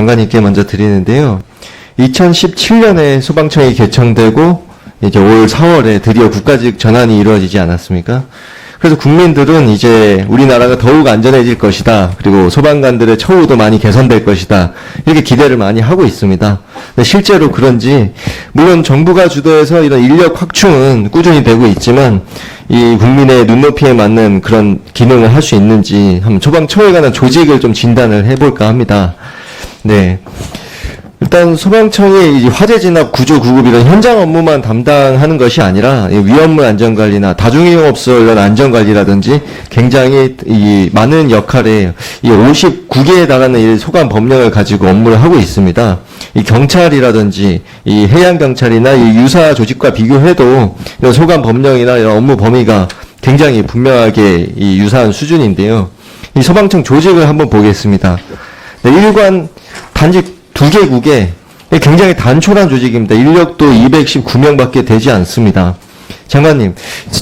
장관님께 먼저 드리는데요. 2017년에 소방청이 개청되고 이제 올 4월에 드디어 국가직 전환이 이루어지지 않았습니까? 그래서 국민들은 이제 우리나라가 더욱 안전해질 것이다. 그리고 소방관들의 처우도 많이 개선될 것이다. 이렇게 기대를 많이 하고 있습니다. 근데 실제로 그런지 물론 정부가 주도해서 이런 인력 확충은 꾸준히 되고 있지만 이 국민의 눈높이에 맞는 그런 기능을 할 수 있는지 한번 소방청에 관한 조직을 좀 진단을 해볼까 합니다. 네. 일단 소방청이 이제 화재 진압, 구조, 구급 이런 현장 업무만 담당하는 것이 아니라 위험물 안전관리나 다중이용업소 이런 안전관리라든지 굉장히 이 많은 역할에 이 59개에 달하는 이 소관 법령을 가지고 업무를 하고 있습니다. 이 경찰이라든지 이 해양경찰이나 이 유사 조직과 비교해도 이런 소관 법령이나 이런 업무 범위가 굉장히 분명하게 이 유사한 수준인데요. 이 소방청 조직을 한번 보겠습니다. 네, 일관 단지 2개국에 굉장히 단촐한 조직입니다. 인력도 219명밖에 되지 않습니다. 장관님,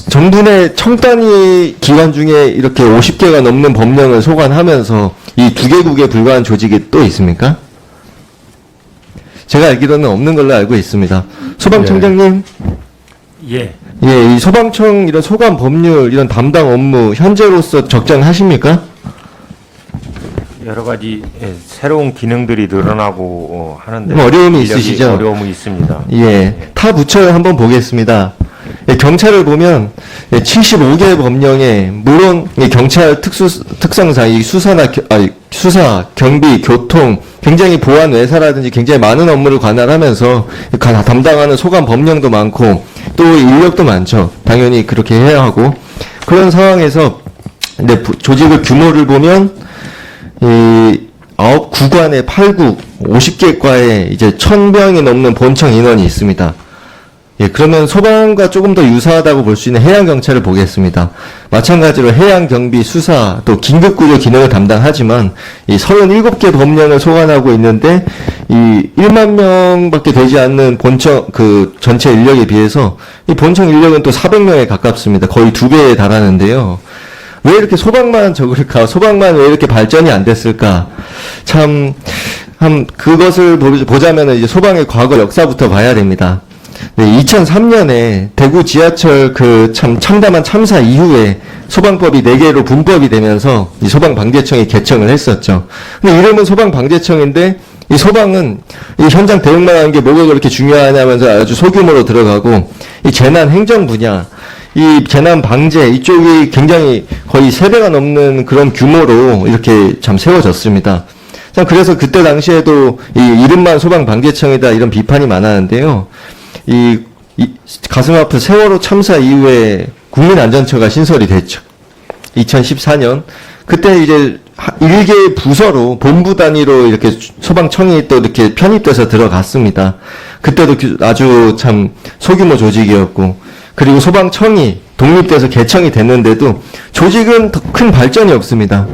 정부 내 청단위 기관 중에 이렇게 50개가 넘는 법령을 소관하면서 이 2개국에 불과한 조직이 또 있습니까? 제가 알기로는 없는 걸로 알고 있습니다. 소방청장님? 예. 예, 이 소방청 이런 소관 법률, 이런 담당 업무 현재로서 적정하십니까? 여러 가지 새로운 기능들이 늘어나고 하는데 어려움이 있으시죠? 어려움이 있습니다. 예, 타 부처를 한번 보겠습니다. 예, 경찰을 보면 75개 법령에 물론 경찰 특성상 이 수사, 경비, 교통, 굉장히 보안 외사라든지 굉장히 많은 업무를 관할하면서 담당하는 소관 법령도 많고 또 인력도 많죠. 당연히 그렇게 해야 하고 그런 상황에서 조직의 규모를 보면 이 9구간의 8국 50개 과에 이제 1000명이 넘는 본청 인원이 있습니다. 예, 그러면 소방과 조금 더 유사하다고 볼 수 있는 해양경찰을 보겠습니다. 마찬가지로 해양경비, 수사, 또 긴급구조 기능을 담당하지만 이 37개 법령을 소관하고 있는데 이 1만 명밖에 되지 않는 본청 그 전체 인력에 비해서 이 본청 인력은 또 400명에 가깝습니다. 거의 2배에 달하는데요. 왜 이렇게 소방만 적을까? 소방만 왜 이렇게 발전이 안 됐을까? 참, 그것을 보자면 이제 소방의 과거 역사부터 봐야 됩니다. 네, 2003년에 대구 지하철 그 참 참담한 참사 이후에 소방법이 4개로 분법이 되면서 이 소방방재청이 개청을 했었죠. 근데 이름은 소방방재청인데 이 소방은 이 현장 대응만 하는 게 뭐가 그렇게 중요하냐면서 아주 소규모로 들어가고 이 재난 행정 분야 이 재난 방제 이쪽이 굉장히 거의 3배가 넘는 그런 규모로 이렇게 참 세워졌습니다. 참 그래서 그때 당시에도 이 이름만 소방방재청이다 이런 비판이 많았는데요. 이 가슴 아픈 세월호 참사 이후에 국민안전처가 신설이 됐죠. 2014년 그때 이제 1개 부서로 본부 단위로 이렇게 소방청이 또 이렇게 편입돼서 들어갔습니다. 그때도 아주 참 소규모 조직이었고 그리고 소방청이 독립돼서 개청이 됐는데도 조직은 더 큰 발전이 없습니다.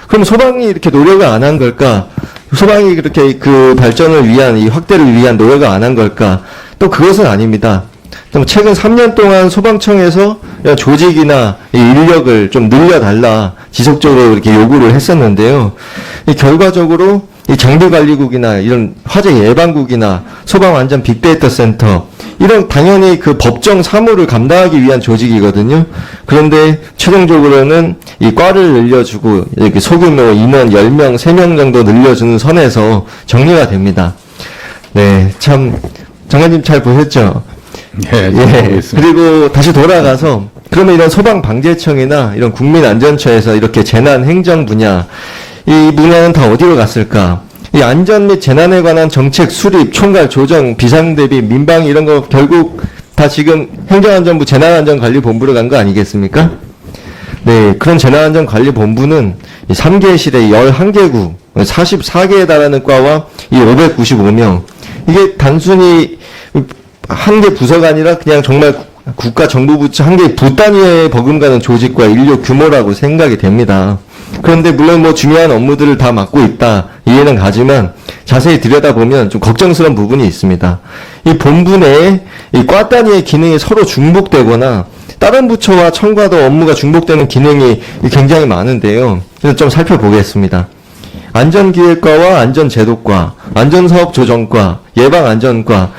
그럼 소방이 이렇게 노력을 안 한 걸까? 소방이 그렇게 그 발전을 위한, 이 확대를 위한 노력을 안 한 걸까? 또 그것은 아닙니다. 최근 3년 동안 소방청에서 조직이나 이 인력을 좀 늘려달라 지속적으로 이렇게 요구를 했었는데요. 결과적으로 이 장비관리국이나 이런 화재 예방국이나 소방안전 빅데이터 센터 이런 당연히 그 법정 사무를 감당하기 위한 조직이거든요. 그런데 최종적으로는 이 과를 늘려주고 이렇게 소규모 인원 10명, 3명 정도 늘려주는 선에서 정리가 됩니다. 네, 참 장관님 잘 보셨죠? 네, 예. 그리고 다시 돌아가서 그러면 이런 소방방재청이나 이런 국민안전처에서 이렇게 재난 행정 분야 이 분야는 다 어디로 갔을까? 이 안전 및 재난에 관한 정책 수립, 총괄, 조정, 비상대비, 민방 이런 거 결국 다 지금 행정안전부 재난안전관리본부로 간 거 아니겠습니까? 네, 그런 재난안전관리본부는 이 3개실에 11개국, 44개에 달하는 과와 이 595명. 이게 단순히 한 개 부서가 아니라 그냥 정말 국가 정부부처 한 개 부 단위에 버금가는 조직과 인력 규모라고 생각이 됩니다. 그런데 물론 뭐 중요한 업무들을 다 맡고 있다 이해는 가지만 자세히 들여다보면 좀 걱정스러운 부분이 있습니다. 이 본부 내에 이 과 단위의 기능이 서로 중복되거나 다른 부처와 청과도 업무가 중복되는 기능이 굉장히 많은데요. 그래서 좀 살펴보겠습니다. 안전기획과와 안전제도과, 안전사업조정과, 예방안전과,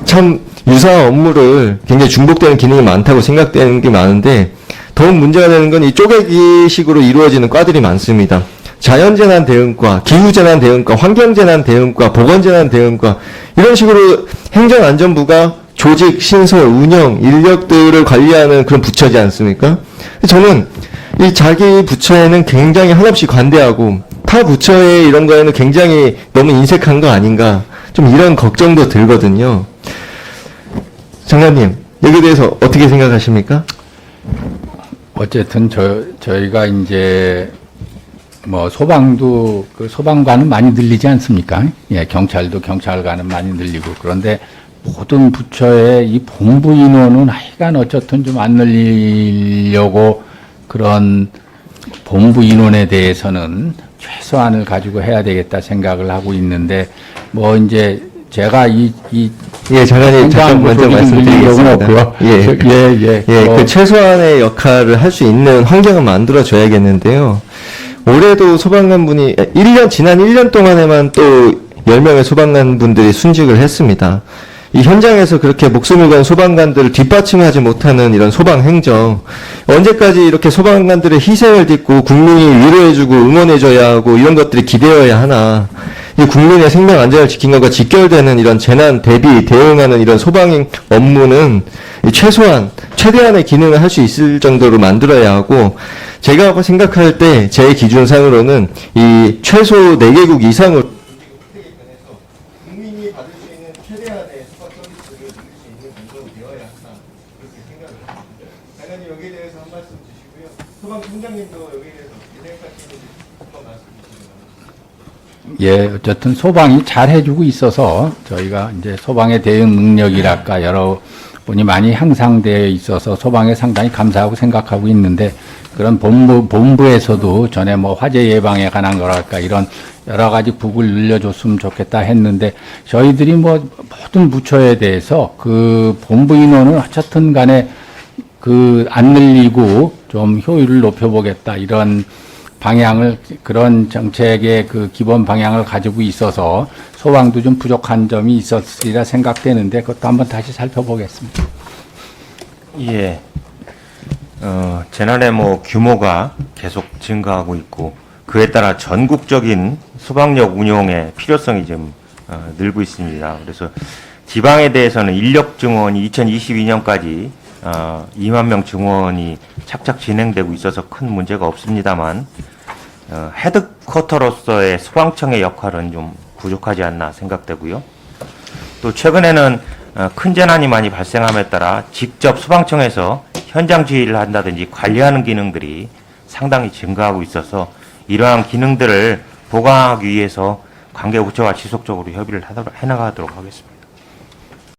참 유사 업무를 굉장히 중복되는 기능이 많다고 생각되는 게 많은데, 더욱 문제가 되는 건 이 쪼개기식으로 이루어지는 과들이 많습니다. 자연재난 대응과, 기후재난 대응과, 환경재난 대응과, 보건재난 대응과, 이런 식으로 행정안전부가 조직, 신설, 운영, 인력들을 관리하는 그런 부처지 않습니까? 저는 이 자기 부처에는 굉장히 한없이 관대하고 타 부처의 이런 거에는 굉장히 너무 인색한 거 아닌가, 좀 이런 걱정도 들거든요. 장관님, 여기에 대해서 어떻게 생각하십니까? 어쨌든 저희가 이제 뭐 소방도 그 소방관은 많이 늘리지 않습니까? 예, 경찰도 경찰관은 많이 늘리고, 그런데 모든 부처의 이 본부 인원은 하여간 어쨌든 좀 안 늘리려고, 그런 본부 인원에 대해서는 최소한을 가지고 해야 되겠다 생각을 하고 있는데, 뭐 이제 제가 예, 장관님 잠깐 먼저 말씀드리겠습니다. 그 최소한의 역할을 할 수 있는 환경을 만들어 줘야겠는데요. 올해도 소방관분이 지난 1년 동안에만 또 10명의 소방관분들이 순직을 했습니다. 이 현장에서 그렇게 목숨을 건 소방관들을 뒷받침하지 못하는 이런 소방 행정, 언제까지 이렇게 소방관들의 희생을 딛고 국민이 위로해주고 응원해줘야 하고 이런 것들이 기대어야 하나. 이 국민의 생명 안전을 지킨 것과 직결되는 이런 재난 대비 대응하는 이런 소방 업무는 최대한의 기능을 할 수 있을 정도로 만들어야 하고, 제가 생각할 때 제 기준상으로는 이 최소 4개국 이상으로 국민이 받을 수 있는 최대한의 소방 서비스를 누릴 수 있는 정도로 되어야 한다, 그렇게 생각을 합니다. 장관님 여기에 대해서 한 말씀 주시고요. 소방총장님도 여기에 대해서 어떻게 생각하시는지 한번 말씀 주시기 바랍니다. 예, 어쨌든 소방이 잘 해주고 있어서 저희가 이제 소방의 대응 능력이랄까 여러 분이 많이 향상되어 있어서 소방에 상당히 감사하고 생각하고 있는데, 그런 본부에서도 전에 뭐 화재 예방에 관한 거랄까 이런 여러 가지 국을 늘려줬으면 좋겠다 했는데, 저희들이 뭐 모든 부처에 대해서 그 본부 인원을 어쨌든 간에 안 늘리고 좀 효율을 높여보겠다, 이런 방향을, 그런 정책의 그 기본 방향을 가지고 있어서 소방도 좀 부족한 점이 있었으리라 생각되는데, 그것도 한번 다시 살펴보겠습니다. 예. 재난의 규모가 계속 증가하고 있고, 그에 따라 전국적인 소방력 운용의 필요성이 좀 늘고 있습니다. 그래서 지방에 대해서는 인력 증원이 2022년까지 2만 명 증원이 착착 진행되고 있어서 큰 문제가 없습니다만, 헤드쿼터로서의 소방청의 역할은 좀 부족하지 않나 생각되고요. 또 최근에는 큰 재난이 많이 발생함에 따라 직접 소방청에서 현장 지휘를 한다든지 관리하는 기능들이 상당히 증가하고 있어서, 이러한 기능들을 보강하기 위해서 관계부처와 지속적으로 협의를 해나가도록 하겠습니다.